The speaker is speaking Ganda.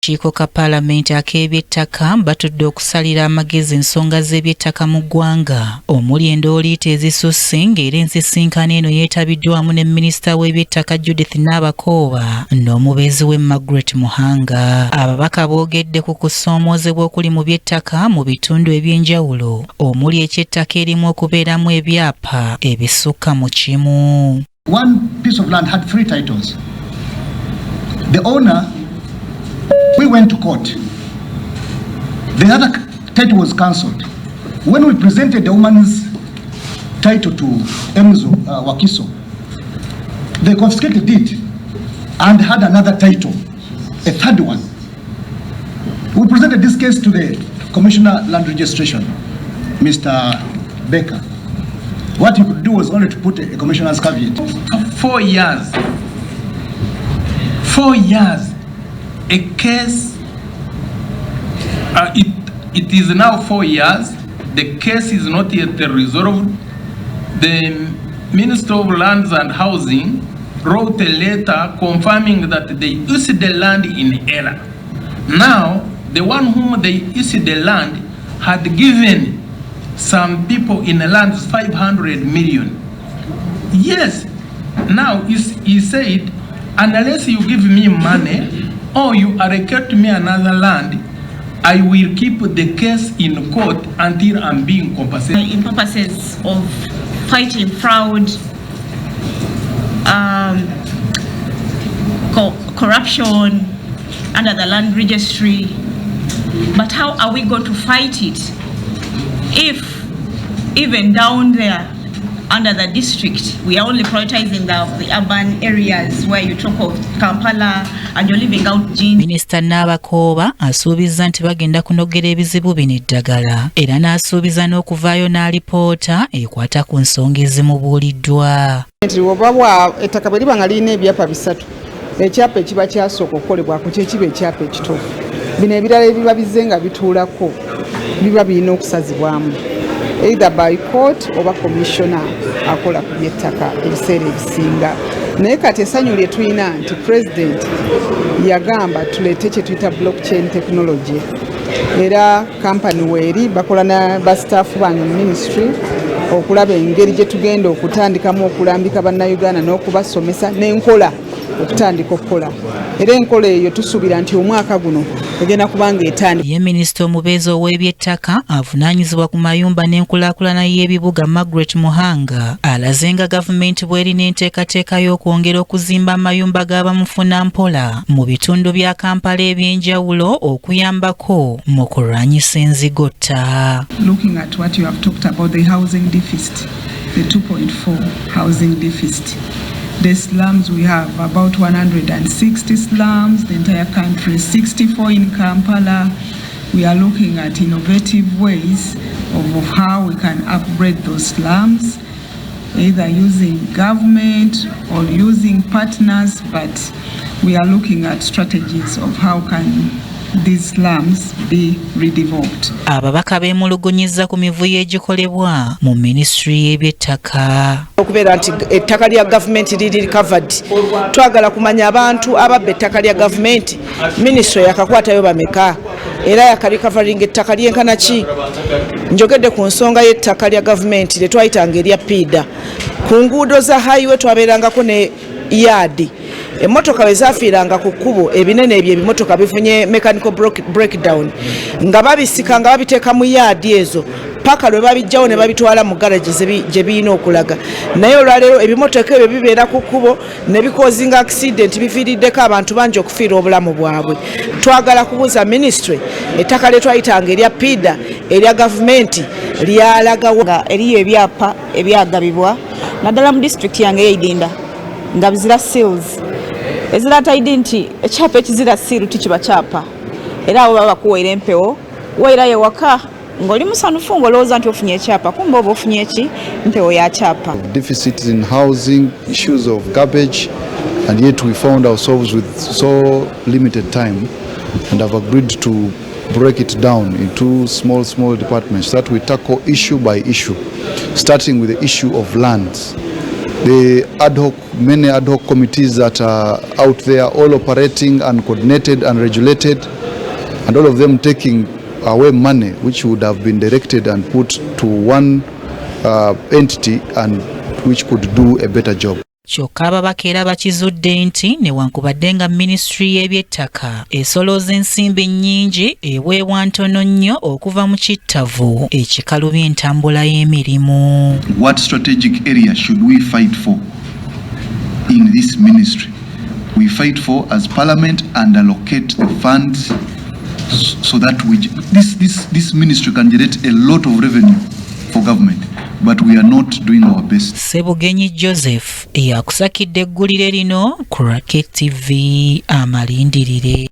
Akakiiko ka Paalamenti ak'ebyettaka batudde okusalira amagezi ensonga z'ebyettaka mu ggwanga omuli endooliito ezisusse ng'era ensisinkano eno yeetabiddwamu ne Minisita w'ebyettaka Judith Nabakooba n'omubeezi we Margaret Muhanga. Ababaka boogedde ku kusoomoozebwa okuli mu by'ettaka mu bitundu ebyenjawulo omuli eky'ettaka erimu okubeeramu ebyapa ebisukka mu kimu. One piece of land had 3 titles. The owner, we went to court. The other title was cancelled. When we presented the woman's title to Emzo Wakiso, they confiscated it and had another title, a third one. We presented this case to the Commissioner Land Registration, Mr. Baker. What he could do was only to put a commissioner's caveat. 4 years. 4 years. A case, it is now 4 years. The case is not yet resolved. The Minister of Lands and Housing wrote a letter confirming that they used the land in error. Now, the one whom they used the land had given some people in the land 500 million. Yes, now he said, unless you give me money or you allocate me another land, I will keep the case in court until I'm being compensated. In purposes of fighting fraud, corruption under the land registry. But how are we going to fight it if even down there under the district we are only prioritizing the urban areas where you talk of Kampala and you're leaving out Gene? Minisita Nabakooba asuubiza nti bagenda kunogera ebizibu bino eddagala era n'asuubiza n'okuvaayo n'alipoota ekwata ku nsonga ezimubuuliddwa. Oba ettaka bwe liba nga lirina ebyapa bisatu, ekyapa ekiba kyasooka okukolebwako kye kiba ekyapa ekituufu. Bino ebirala ebiba bizze nga bituulako biba birina okusazibwamu either by court oba commissioner akola ku by'ettaka ebiseera ebisinga. Naye kati essanyu lye tulina nti president yagamba tuleete kye tuyita blockchain technology, era kampani weeri bakola na bastaafu bange mu ministry okulaba engeri gye tugenda okutandikamu okulambika bannayuganda n'okubasomesa n'enkola okutandika okukola. Era enkola eyo tusuubira nti omwaka guno egenda kubanga etandika. Ye Minisita omubeezi ow'ebyettaka avunaanyizibwa ku mayumba n'enkulaakulana y'ebibuga Margaret Muhanga alaze nga gavumenti bw'erina enteekateeka y'okwongera okuzimba amayumba g'abamufuna mpola mu bitundu bya Kampala ebyenjawulo okuyambako mu kulwanyisa enzigotta. Looking at what you have talked about, the housing deficit, the 2.4 housing deficit. The slums, we have about 160 slums, the entire country, 64 in Kampala. We are looking at innovative ways of how we can upgrade those slums, either using government or using partners, but we are looking at strategies of how can these slums be redeveloped. Ababaka beemulugunyizza ku mivuyo egikolebwa mu ministry y'ebyettaka. Okubeera nti ettaka lya gavumenti liri recovered. Twagala kumanya abantu ababba ettaka lya gavumenti ministry yakakwatayo bameka era yakarikavaringa ettaka lyenkana ki. Njogedde ku nsonga y'ettaka lya gavumenti lye twayitanga erya PIDA. Ku nguudo za highway twabeerangako ne yadi. Emotoka wezafiiranga ku kkubo ebinene ebyo ebimotoka bifunye mechanical breakdown nga babisika nga babiteeka mu yaadi ezo paka lwe babijjawo ne babitwala mu garaji gye birina okulaga. Naye olwaleero ebimotoka ebyo bibeera ku kkubo ne bikozinga accident bifiiriddeko abantu bangi okufiira obulamu bwabwe. Twagala kubuuza ministry ettaka lye twayitanga erya PIDA erya gavumenti lyalagawo nga eriyo ebyapa ebyagabibwa naddala mu district yange ey'Idinda nga bizira seals ezirataidde nti ekyapa ekizira siiru tikiba kyapa era abo baba bakuweera empewo weerayo waka ng'oli musanufu ng'olowooza nti ofunye ekyapa kumbe oba ofunye eki mpewo ya kyapa. Deficits in housing, issues of garbage, and yet we found ourselves with so limited time and have agreed to break it down into small departments that we tackle issue by issue, starting with the issue of lands. many ad hoc committees that are out there, all operating and coordinated and regulated, and all of them taking away money which would have been directed and put to one entity and which could do a better job. Kyokka Ababaka era bakizudde nti newankubadde nga minisitule y'ebyettaka esolooza ensimbi nnyingi eweebwa ntono nnyo okuva mu kittavu ekikalubya entambula y'emirimu. What strategic area should we fight for in this ministry? We fight for as parliament and allocate the funds so that this ministry can generate a lot of revenue for government. But we are not doing our best. Sebugenyi Joseph yakusakidde eggulire lino ku KTV amalindirire.